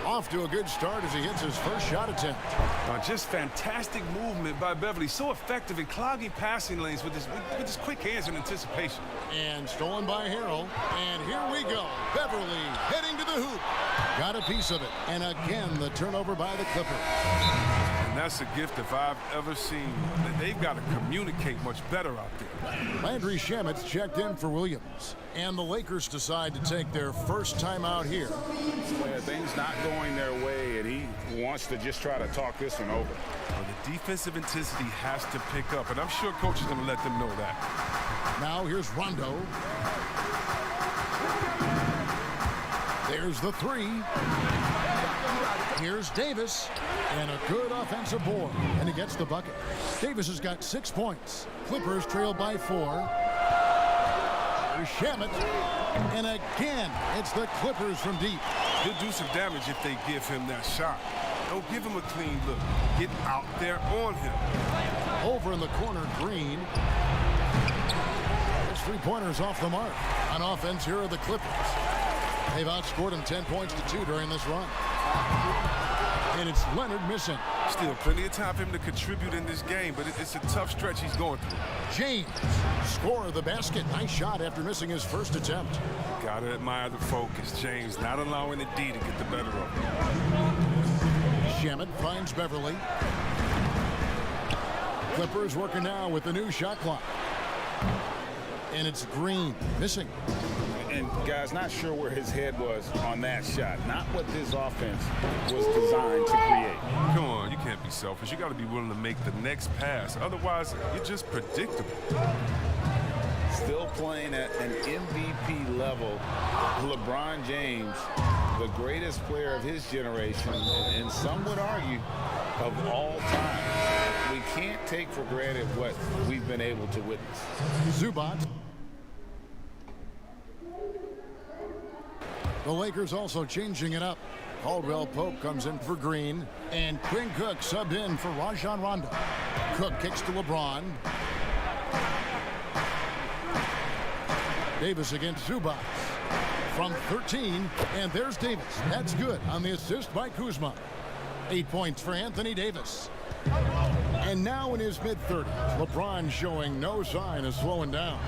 Off to a good start as he hits his first shot attempt. Just fantastic movement by Beverly. So effective in clogging passing lanes with his quick hands and anticipation. And stolen by Harrell. And here we go. Beverly heading to the hoop. Got a piece of it. And again, the turnover by the Clippers. And that's a gift if I've ever seen. They've got to communicate much better out there. Landry Shamet's checked in for Williams. And the Lakers decide to take their first time out here. Well, things not going their way, and he wants to just try to talk this one over. Well, the defensive intensity has to pick up, and I'm sure coach is going to let them know that. Now here's Rondo. There's the 3. Here's Davis. And a good offensive board. And he gets the bucket. Davis has got 6 points. Clippers trail by 4. Here's Shamet. And again, it's the Clippers from deep. He'll do some damage if they give him that shot. Don't give him a clean look. Get out there on him. Over in the corner, Green. His 3-pointers off the mark. On offense, here are the Clippers. They've outscored him 10 points to 2 during this run. And it's Leonard missing. Still plenty of time for him to contribute in this game, but it's a tough stretch he's going through. James, score of the basket. Nice shot after missing his first attempt. Gotta admire the focus. James not allowing the D to get the better of him. Shamet finds Beverly. Clippers working now with the new shot clock. And it's Green missing. And guys, not sure where his head was on that shot. Not what this offense was designed to create. Come on, you can't be selfish. You got to be willing to make the next pass. Otherwise, you're just predictable. Still playing at an MVP level. LeBron James, the greatest player of his generation, and some would argue of all time. We can't take for granted what we've been able to witness. Zubac. The Lakers also changing it up. Caldwell Pope comes in for Green. And Quinn Cook subbed in for Rajon Rondo. Cook kicks to LeBron. Davis against Zubac. From 13. And there's Davis. That's good on the assist by Kuzma. 8 points for Anthony Davis. And now in his mid-30s, LeBron showing no sign of slowing down.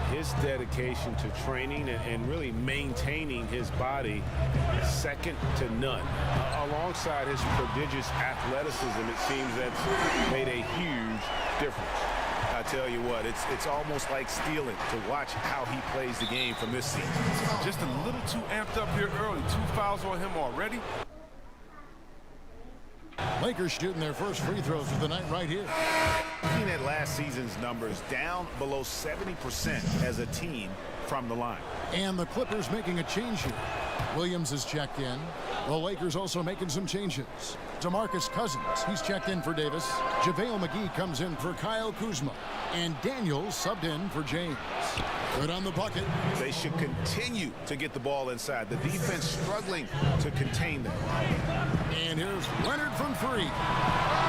His dedication to training and really maintaining his body, second to none. Alongside his prodigious athleticism, it seems that's made a huge difference. I tell you what, it's almost like stealing to watch how he plays the game from this season. Just a little too amped up here early. 2 fouls on him already. Lakers shooting their first free throws of the night right here. Looking at last season's numbers, down below 70% as a team from the line. And the Clippers making a change here. Williams is checked in. The Lakers also making some changes. DeMarcus Cousins, he's checked in for Davis. JaVale McGee comes in for Kyle Kuzma. And Daniels subbed in for James. Good on the bucket. They should continue to get the ball inside. The defense struggling to contain them. And here's Leonard from 3.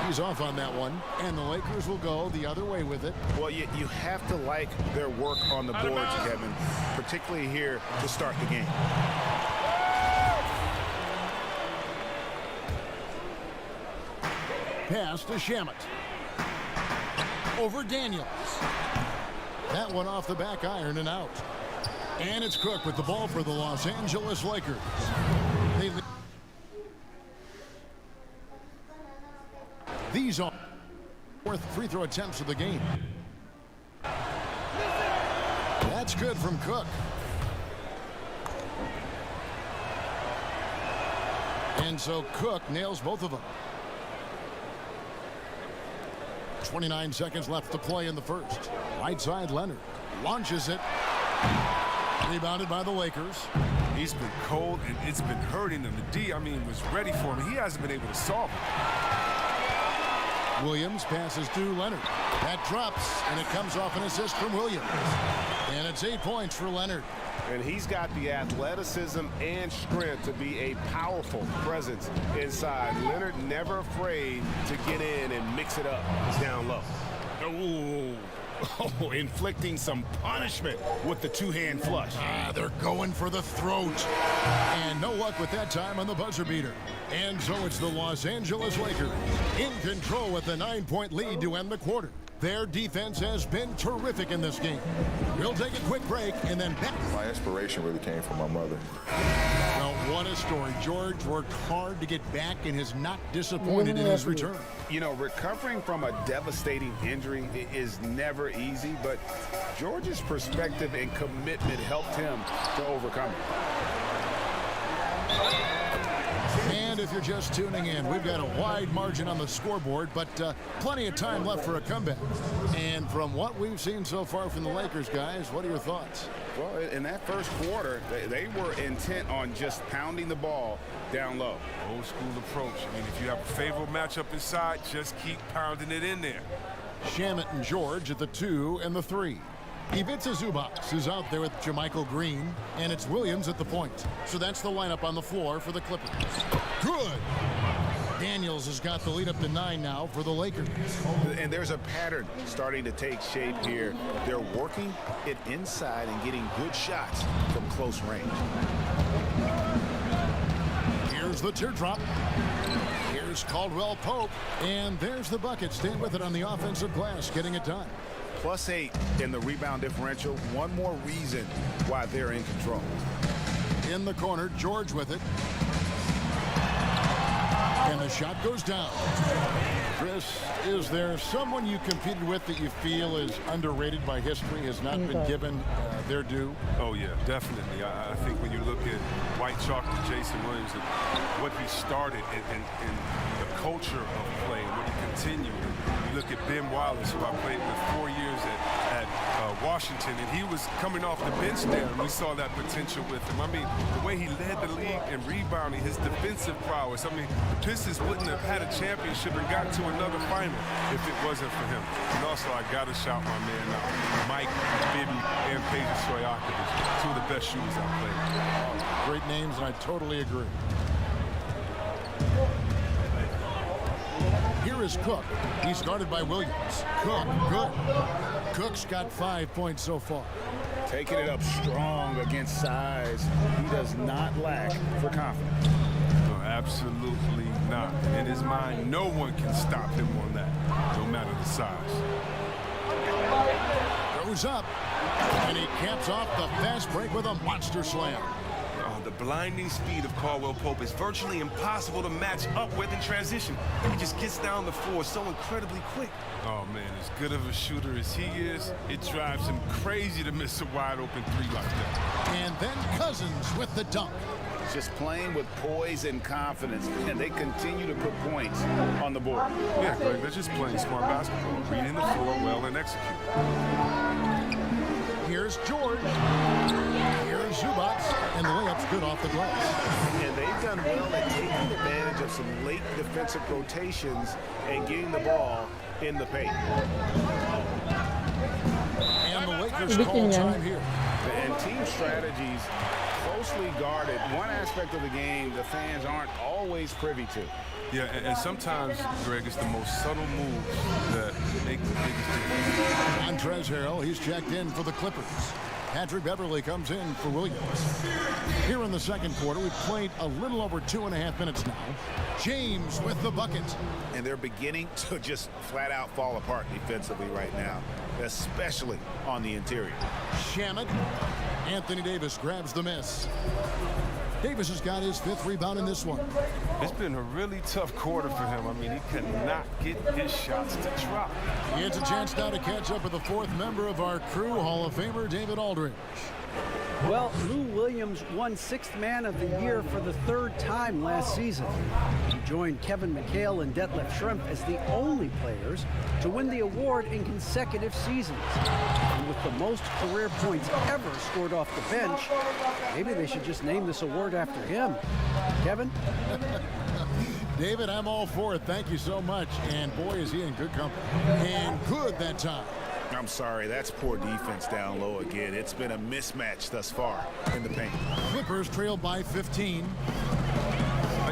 He's off on that one. And the Lakers will go go the other way with it. Well, you have to like their work on the boards, Kevin, particularly here to start the game. Pass to Shamet. Over Daniels. That one off the back iron and out. And it's Cook with the ball for the Los Angeles Lakers. These are fourth free throw attempts of the game. That's good from Cook. And so Cook nails both of them. 29 seconds left to play in the first. Right side, Leonard launches it. Rebounded by the Lakers. He's been cold, and it's been hurting him. The D, was ready for him. He hasn't been able to solve it. Williams passes to Leonard. That drops, and it comes off an assist from Williams. And it's 8 points for Leonard. And he's got the athleticism and strength to be a powerful presence inside. Leonard never afraid to get in and mix it up. It's down low. Oh, inflicting some punishment with the two-hand flush. They're going for the throat. And no luck with that time on the buzzer beater. And so it's the Los Angeles Lakers in control with a 9-point lead to end the quarter. Their defense has been terrific in this game. We'll take a quick break and then back. My inspiration really came from my mother. Well, what a story. George worked hard to get back and has not disappointed in his return. You know, recovering from a devastating injury is never easy, but George's perspective and commitment helped him to overcome it. And if you're just tuning in, we've got a wide margin on the scoreboard, but plenty of time left for a comeback. And from what we've seen so far from the Lakers, guys, what are your thoughts? Well, in that first quarter, they were intent on just pounding the ball down low. Old school approach. If you have a favorable matchup inside, just keep pounding it in there. Shamet and George at the 2 and the 3. Ivica Zubac is out there with JaMychal Green, and it's Williams at the point. So that's the lineup on the floor for the Clippers. Good. Daniels has got the lead up to 9 now for the Lakers. And there's a pattern starting to take shape here. They're working it inside and getting good shots from close range. Here's the teardrop. Here's Caldwell Pope. And there's the bucket. Stand with it on the offensive glass, getting it done. +8 in the rebound differential. One more reason why they're in control. In the corner, George with it. And the shot goes down. Chris, is there someone you competed with that you feel is underrated by history, has not been given their due? Oh, yeah, definitely. I think when you look at White Chalk to Jason Williams and what he started and the culture of play and what he continued. You look at Ben Wallace, who I played with 4 years at Washington, and he was coming off the bench there, and we saw that potential with him. The way he led the league in rebounding, his defensive prowess. The Pistons wouldn't have had a championship and got to another final if it wasn't for him. And also, I got to shout my man out, Mike Bibby and Peja Stojakovic, two of the best shooters I've played. Great names, and I totally agree. Here is Cook. He's guarded by Williams. Cook, good. Cook's got 5 points so far. Taking it up strong against size. He does not lack for confidence. No, absolutely not. In his mind, no one can stop him on that, no matter the size. Goes up, and he caps off the fast break with a monster slam. The blinding speed of Caldwell Pope is virtually impossible to match up with in transition. He just gets down the floor so incredibly quick. Oh, man, as good of a shooter as he is, it drives him crazy to miss a wide-open 3 like that. And then Cousins with the dunk. Just playing with poise and confidence, and they continue to put points on the board. Yeah, Greg, they're just playing smart basketball, reading the floor well and executing. Here's George. Here's Zubac, and the layup's good off the glass. And they've done well at taking advantage of some late defensive rotations and getting the ball in the paint. And the Lakers call time here. And team strategies mostly guarded. One aspect of the game the fans aren't always privy to. Yeah, and sometimes, Greg, it's the most subtle moves that make the biggest difference. Montrezl Harrell, he's checked in for the Clippers. Patrick Beverley comes in for Williams. Here in the second quarter, we've played a little over 2.5 minutes now. James with the bucket. And they're beginning to just flat out fall apart defensively right now, especially on the interior. Shamet. Anthony Davis grabs the miss. Davis has got his 5th rebound in this one. It's been a really tough quarter for him. I mean, he cannot get his shots to drop. He gets a chance now to catch up with the 4th member of our crew, Hall of Famer David Aldridge. Well, Lou Williams won 6th Man of the Year for the 3rd time last season. He joined Kevin McHale and Detlef Schrempf as the only players to win the award in consecutive seasons. And with the most career points ever scored off the bench, maybe they should just name this award after him. Kevin? David, I'm all for it. Thank you so much. And boy, is he in good company. And good that time. I'm sorry, that's poor defense down low again. It's been a mismatch thus far in the paint. Clippers trail by 15.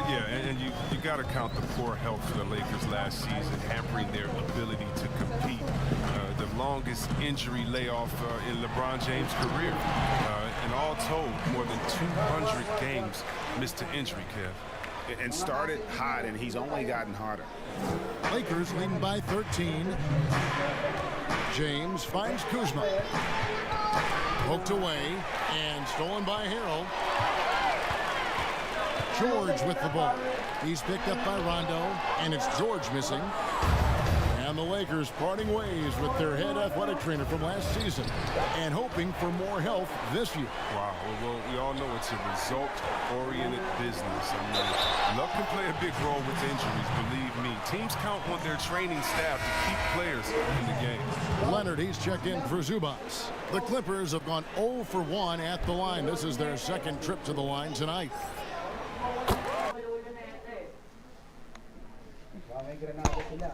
Yeah, and you got to count the poor health for the Lakers last season, hampering their ability to compete. The longest injury layoff in LeBron James' career. And all told, more than 200 games missed to injury, Kev. And started hot, and he's only gotten hotter. Lakers leading by 13. James finds Kuzma. Poked away and stolen by Harrell. George with the ball. He's picked up by Rondo, and it's George missing. And the Lakers parting ways with their head athletic trainer from last season and hoping for more health this year. Wow, well, we all know it's a result-oriented business. I mean, luck can play a big role with injuries, believe me. Teams count on their training staff to keep players in the game. Leonard, he's checked in for Zubats. The Clippers have gone 0 for 1 at the line. This is their 2nd trip to the line tonight. May granada sila.